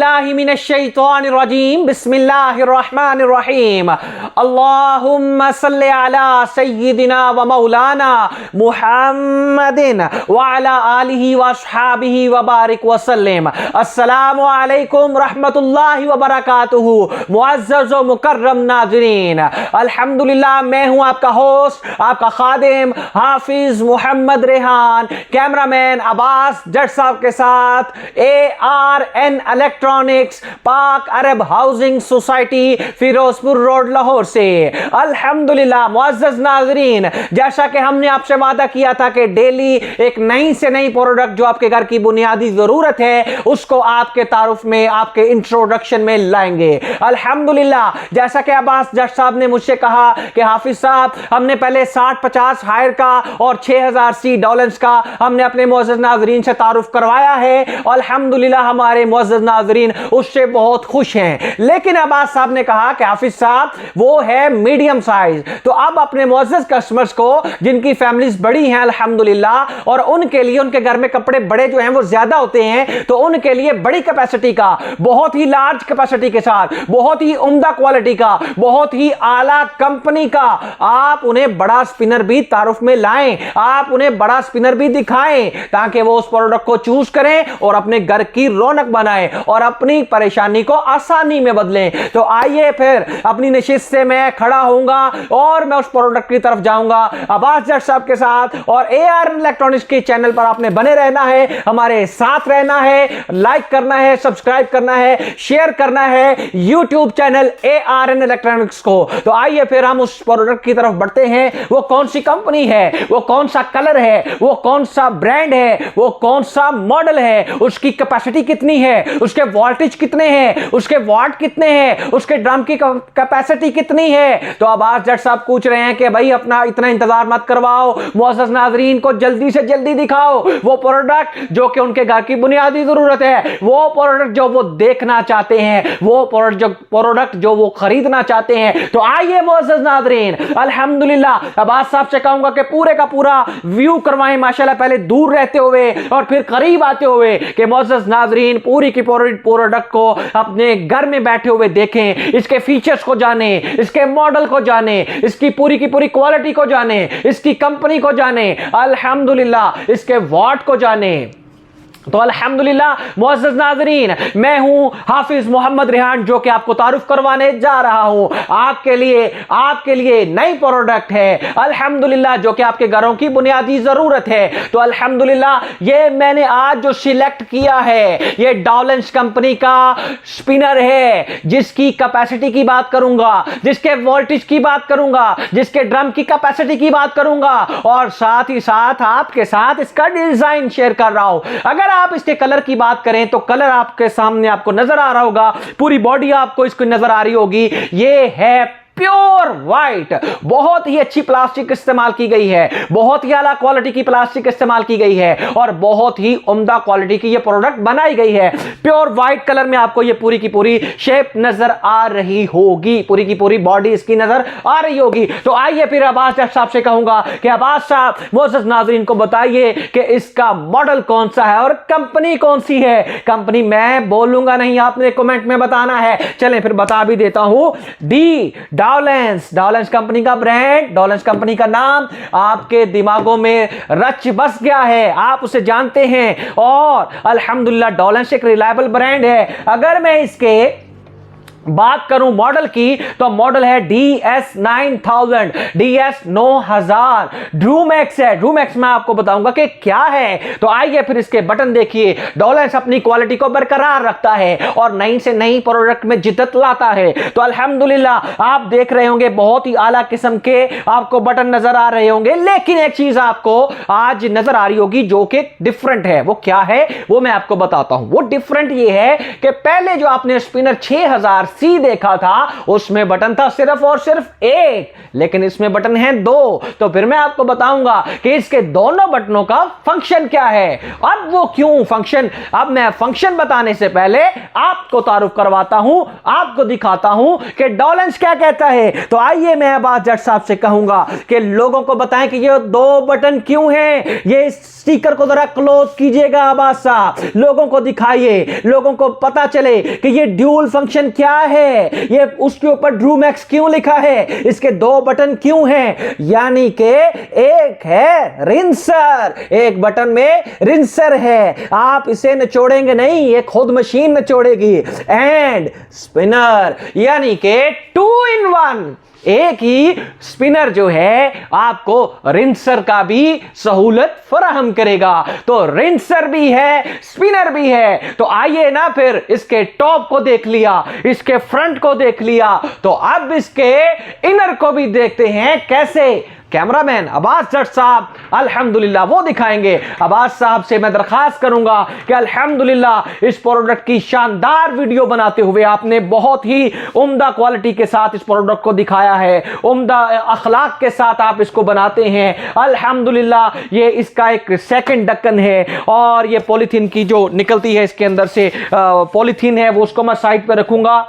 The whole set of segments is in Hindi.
बिल्लाहि मिनश्शैतानिर्रजीम बिस्मिल्लाहिर्रहमानिर्रहीम अल्लाहुम्मा सल्लि अला सय्यिदिना व मौलाना मुहम्मदिन व अला आलिहि व अस्हाबिहि व बारिक व सल्लिम। अस्सलामु अलैकुम रहमतुल्लाहि व बरकातुहू। मुअज़्ज़ज़ व मुकर्रम नाज़रीन, अल्हम्दुलिल्लाह मैं हूं आपका होस्ट, आपका खादिम हाफिज मोहम्मद रेहान, कैमरामैन अब्बास जट साहब के साथ ARN electronics, Pak Arab housing society, Ferozepur road, Lahore से। अल्हम्दुलिल्लाह मुअज़्ज़ज़ नाज़रीन, जैसा कि हमने आपसे वादा किया था कि डेली एक नई से नई प्रोडक्ट जो आपके घर की बुनियादी जरूरत है उसको आपके तारुफ में, आपके इंट्रोडक्शन में लाएंगे। अल्हम्दुलिल्लाह, जैसा कि अब्बास जट साहब ने मुझसे कहा कि हाफिज साहब हमने पहले 60-50 हायर का और 6000 सी डॉलर्स का हमने अपने मुअज़्ज़ज़ नाज़रीन से तारुफ करवाया है। अल्हम्दुलिल्लाह हमारे मुअज़्ज़ज़ नाज़रीन उससे बहुत खुश हैं। लेकिन अब्बास साहब ने कहा कि हाफिज साहब वो है मीडियम साइज, तो अब अपने मुअज़्ज़ज़ कस्टमर्स को जिनकी फैमिलीज बड़ी हैं अल्हम्दुलिल्लाह, और उनके लिए उनके घर में कपड़े बड़े जो हैं वो ज्यादा होते हैं, तो उनके लिए बड़ी कैपेसिटी का, बहुत ही लार्ज कैपेसिटी के साथ, बहुत ही उम्दा क्वालिटी का, बहुत ही आला कंपनी का आप उन्हें बड़ा स्पिनर भी तारुफ में लाएं, आप उन्हें बड़ा स्पिनर भी दिखाएं ताकि वो उस प्रोडक्ट को चूज करें और अपने घर की रौनक बनाएं और अपनी परेशानी को आसानी में बदलें। तो आइए फिर अपनी नशिस्त से मैं खड़ा होऊंगा और मैं उस प्रोडक्ट की तरफ जाऊंगा अब्बास जट साहब के साथ। और ARN इलेक्ट्रॉनिक्स के चैनल पर आपने बने रहना है, हमारे साथ रहना है, लाइक करना है, सब्सक्राइब करना है, शेयर करना है यूट्यूब चैनल ARN इलेक्ट्रॉनिक्स को। तो आइए फिर हम उस प्रोडक्ट की तरफ बढ़ते हैं। वो कौन सी कंपनी है, वो कौन सा कलर है, वो कौन सा ब्रांड है, वो कौन सा मॉडल है, उसकी कैपेसिटी कितनी है, उसके वोल्टेज कितने हैं, उसके वाट कितने हैं, उसके ड्रम की कैपेसिटी कितनी है। तो अब्बास जट साहब पूछ रहे हैं कि भाई अपना इतना इंतजार मत करवाओ, मुअज़्ज़ज़ नाज़रीन को जल्दी से जल्दी दिखाओ वो प्रोडक्ट जो कि उनके घर की बुनियादी जरूरत है, वो प्रोडक्ट जो वो देखना चाहते हैं, वो प्रोडक्ट जो वो खरीदना चाहते हैं। तो आइए मुअज़्ज़ज़ नाज़रीन, अल्हम्दुलिल्लाह अब्बास साहब से कहूंगा कि पूरे का पूरा व्यू करवाएं माशाल्लाह, पहले दूर रहते हुए और फिर करीब आते हुए, कि मुअज़्ज़ज़ नाज़रीन पूरी की पूरी प्रोडक्ट को अपने घर में बैठे हुए देखें, इसके फीचर्स को जाने, इसके मॉडल को जाने, इसकी पूरी की पूरी क्वालिटी को जाने, इसकी कंपनी को जाने, अल्हम्दुलिल्लाह इसके वाट को जाने। तो अल्हम्दुलिल्लाह मुअज़्ज़ज़ नाज़रीन, मैं हूं हाफिज मोहम्मद रेहान जो कि आपको तारुफ करवाने जा रहा हूं। आपके लिए नई प्रोडक्ट है अल्हम्दुलिल्लाह जो कि आपके घरों की बुनियादी जरूरत है। तो अल्हम्दुलिल्लाह ये मैंने आज जो सिलेक्ट किया है ये डॉलेंस कंपनी का स्पिनर है, जिसकी कैपेसिटी की बात करूंगा, जिसके वोल्टेज की बात करूंगा, जिसके ड्रम की कैपेसिटी की बात करूंगा, और साथ ही साथ आपके साथ इसका डिजाइन शेयर कर रहा हूं। अगर आप इसके कलर की बात करें तो कलर आपके सामने आपको नजर आ रहा होगा, पूरी बॉडी आपको इसको नजर आ रही होगी। ये है प्योर व्हाइट, बहुत ही अच्छी प्लास्टिक इस्तेमाल की गई है, बहुत ही आला क्वालिटी की प्लास्टिक इस्तेमाल की गई है और बहुत ही उम्दा क्वालिटी की ये प्रोडक्ट बनाई गई है। प्योर व्हाइट कलर में आपको ये पूरी की पूरी शेप नजर आ रही होगी, पूरी की पूरी बॉडी इसकी नजर आ रही होगी। तो आइए फिर अब्बास साहब से कहूंगा कि अब्बास साहब मुअज़्ज़ज़ नाज़रीन को बताइए कि इसका मॉडल कौन सा है और कंपनी कौन सी है। कंपनी मैं बोलूंगा नहीं, आपने कमेंट में बताना है। चलें फिर बता भी देता हूं, डॉलेंस कंपनी का ब्रांड, डॉलेंस कंपनी का नाम आपके दिमागों में रच बस गया है, आप उसे जानते हैं। और अल्हम्दुलिल्लाह डॉलेंस एक रिलायबल ब्रांड है। अगर मैं इसके बात करूं मॉडल की तो मॉडल है DS9000, DS9000 ड्रूमैक्स है। ड्रूमैक्स मैं आपको बताऊंगा कि क्या है। तो आइए फिर इसके बटन देखिए। डॉलेंस अपनी क्वालिटी को बरकरार रखता है और नई से नई प्रोडक्ट में जिद्दत लाता है। तो अल्हम्दुलिल्लाह आप देख रहे होंगे बहुत ही आला किस्म के आपको बटन नजर आ रहे होंगे, लेकिन एक चीज आपको आज नजर आ रही होगी जो कि डिफरेंट है। वो क्या है वो मैं आपको बताता हूं। वो डिफरेंट ये है कि पहले जो आपने स्पिनर 6000 सी देखा था उसमें बटन था सिर्फ और सिर्फ एक, लेकिन इसमें बटन है दो। तो फिर मैं आपको बताऊंगा कि इसके दोनों बटनों का फंक्शन क्या है। अब वो क्यों फंक्शन, अब मैं फंक्शन बताने से पहले आपको तारुफ करवाता हूं, आपको दिखाता हूं कि डॉलेंस क्या कहता है। तो आइए मैं अब्बास जट साहब से कहूंगा कि लोगों को बताएं कि ये दो बटन क्यों हैं। ये स्टिकर को जरा क्लोज कीजिएगा अब्बास साहब, लोगों को दिखाइए, लोगों को पता चले कि ये ड्यूल फंक्शन क्या है, ये उसके ऊपर ड्रूमैक्स क्यों लिखा है, इसके दो बटन क्यों हैं। यानी कि एक है रिंसर, एक बटन में रिंसर है, आप इसे निचोड़ेंगे नहीं, ये खुद मशीन निचोड़ेगी। एंड स्पिनर, यानी कि 2 in 1, एक ही स्पिनर जो है आपको रिंसर का भी सहूलत फराहम करेगा। तो रिंसर भी है, स्पिनर भी है। तो आइए ना, फिर इसके टॉप को देख लिया, इसके फ्रंट को देख लिया, तो अब इसके इनर को भी देखते हैं कैसे। कैमरामैन अब्बास जट साहब अल्हम्दुलिल्लाह वो दिखाएंगे। अब्बास साहब से मैं दरखास्त करूंगा कि अल्हम्दुलिल्लाह इस प्रोडक्ट की शानदार वीडियो बनाते हुए आपने बहुत ही उम्दा क्वालिटी के साथ इस प्रोडक्ट को दिखाया है, उम्दा अखलाक के साथ आप इसको बनाते हैं अल्हम्दुलिल्लाह। ये इसका एक सेकंड ढक्कन है और ये पॉलीथीन की जो निकलती है इसके अंदर से पॉलीथीन है, वो उसको मैं साइड पे रखूंगा।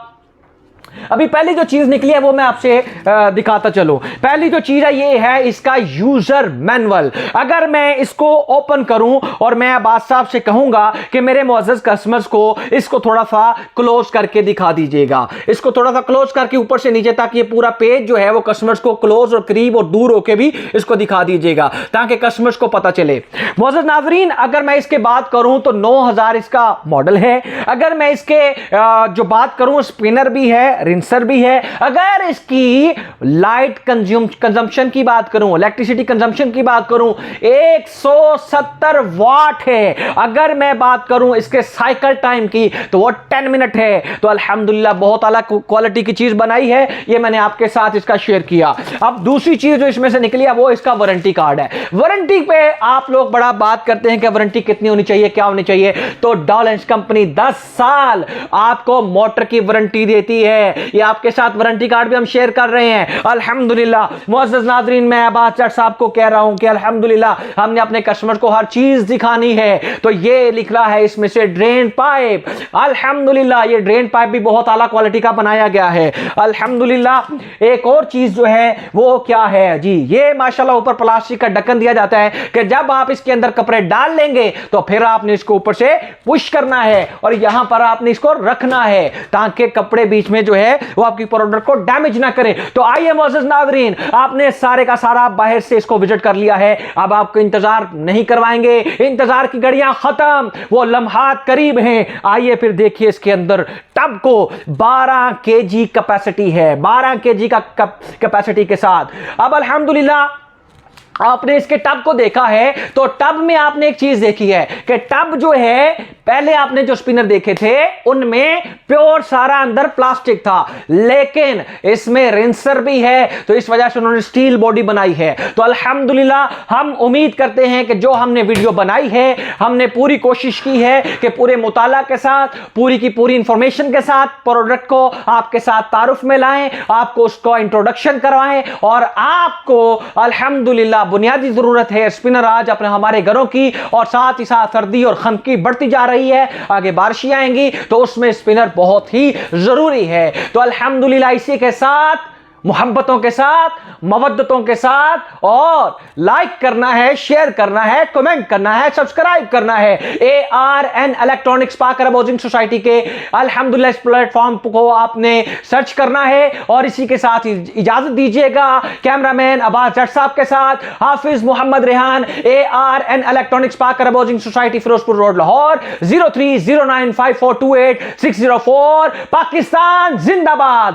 अभी पहली जो चीज निकली है वो मैं आपसे दिखाता चलूं। पहली जो चीज है ये है इसका यूजर मैनुअल। अगर मैं इसको ओपन करूं और मैं अब्बास साहब से कहूंगा कि मेरे मुअज़्ज़ज़ कस्टमर्स को इसको थोड़ा सा क्लोज करके दिखा दीजिएगा, इसको थोड़ा सा क्लोज करके ऊपर से नीचे तक ये पूरा पेज जो है वो कस्टमर्स को क्लोज और करीब और दूर होके भी इसको दिखा दीजिएगा ताकि कस्टमर्स को पता चले। मुअज़्ज़ज़ नाज़रीन, अगर मैं इसके बात करूं तो 9000 इसका मॉडल है। अगर मैं इसके जो बात करूं स्पिनर भी है, रिंसर भी है। अगर इसकी लाइट कंजम्पशन की बात करूं, इलेक्ट्रिसिटी कंजम्पशन की बात करूं, 170 वाट है। अगर मैं बात करूं इसके साइकिल टाइम की तो वो 10 मिनट है। तो अल्हम्दुलिल्लाह बहुत आला क्वालिटी की चीज बनाई है, ये मैंने आपके साथ इसका शेयर किया। अब दूसरी चीज जो इसमें से निकली है वो इसका वारंटी कार्ड है। वारंटी पे आप लोग बड़ा बात करते हैं कि वारंटी कितनी होनी चाहिए, क्या होनी चाहिए। तो डॉलेंस कंपनी 10 साल आपको मोटर की वारंटी देती है। ये आपके साथ वारंटी कार्ड भी हम शेयर कर रहे हैं अल्हम्दुलिल्लाह। मुअज़्ज़ज़ नाज़रीन, मैं अब्बास जट साहब को कह रहा हूं कि अल्हम्दुलिल्लाह हमने अपने कस्टमर को हर चीज दिखानी है। तो ये लिख रहा है इसमें से ड्रेन पाइप, अल्हम्दुलिल्लाह ये ड्रेन पाइप भी बहुत आला क्वालिटी का बनाया गया है अल्हम्दुलिल्लाह। एक और चीज जो है वो क्या है जी, ये माशाल्लाह ऊपर प्लास्टिक का ढक्कन दिया जाता है कि जब आप इसके अंदर कपड़े डाल लेंगे तो फिर आपने इसको ऊपर से पुश करना है और यहां पर आपने इसको रखना है ताकि कपड़े बीच में जो है वो आपकी प्रोडक्ट को डैमेज ना करे। तो आइए मुअज़्ज़ज़ नाज़रीन, आपने सारे का सारा बाहर से इसको विजिट कर लिया है, अब आपको इंतजार नहीं करवाएंगे, इंतजार की घड़ियां खत्म, वो लम्हात करीब हैं। आइए फिर देखिए इसके अंदर टब को 12 केजी कैपेसिटी है, 12 केजी का कैपेसिटी के साथ। अब अल्हम्दुलिल्लाह आपने इसके टब को देखा है तो टब में आपने एक चीज देखी है कि टब जो है पहले आपने जो स्पिनर देखे थे उनमें प्योर सारा अंदर प्लास्टिक था, लेकिन इसमें रिंसर भी है तो इस वजह से उन्होंने स्टील बॉडी बनाई है। तो अल्हम्दुलिल्लाह हम उम्मीद करते हैं कि जो हमने वीडियो बनाई है हमने पूरी कोशिश की है कि पूरे मुताला के साथ, पूरी की पूरी इंफॉर्मेशन के साथ प्रोडक्ट को आपके साथ तारुफ में लाएं, आपको उसको इंट्रोडक्शन करवाएं और आपको अल्हम्दुलिल्लाह बुनियादी जरूरत है स्पिनर आज अपने हमारे घरों की, और साथ ही साथ सर्दी और खनकी बढ़ती जा रही है, आगे बारिशें आएंगी तो उसमें स्पिनर बहुत ही जरूरी है। तो अल्हम्दुलिल्लाह इसी के साथ मोहब्बतों के साथ, मवद्दतों के साथ, और लाइक करना है, शेयर करना है, कमेंट करना है, सब्सक्राइब करना है ARN electronics Pak Arab housing society के अल्हम्दुलिल्लाह इस प्लेटफॉर्म को आपने सर्च करना है। और इसी के साथ इजाजत दीजिएगा कैमरामैन अब्बास जट साहब के साथ Hafiz Mohammad Rehan, ARN electronics Pak Arab housing society Ferozepur road Lahore 03095428 604। Pakistan जिंदाबाद।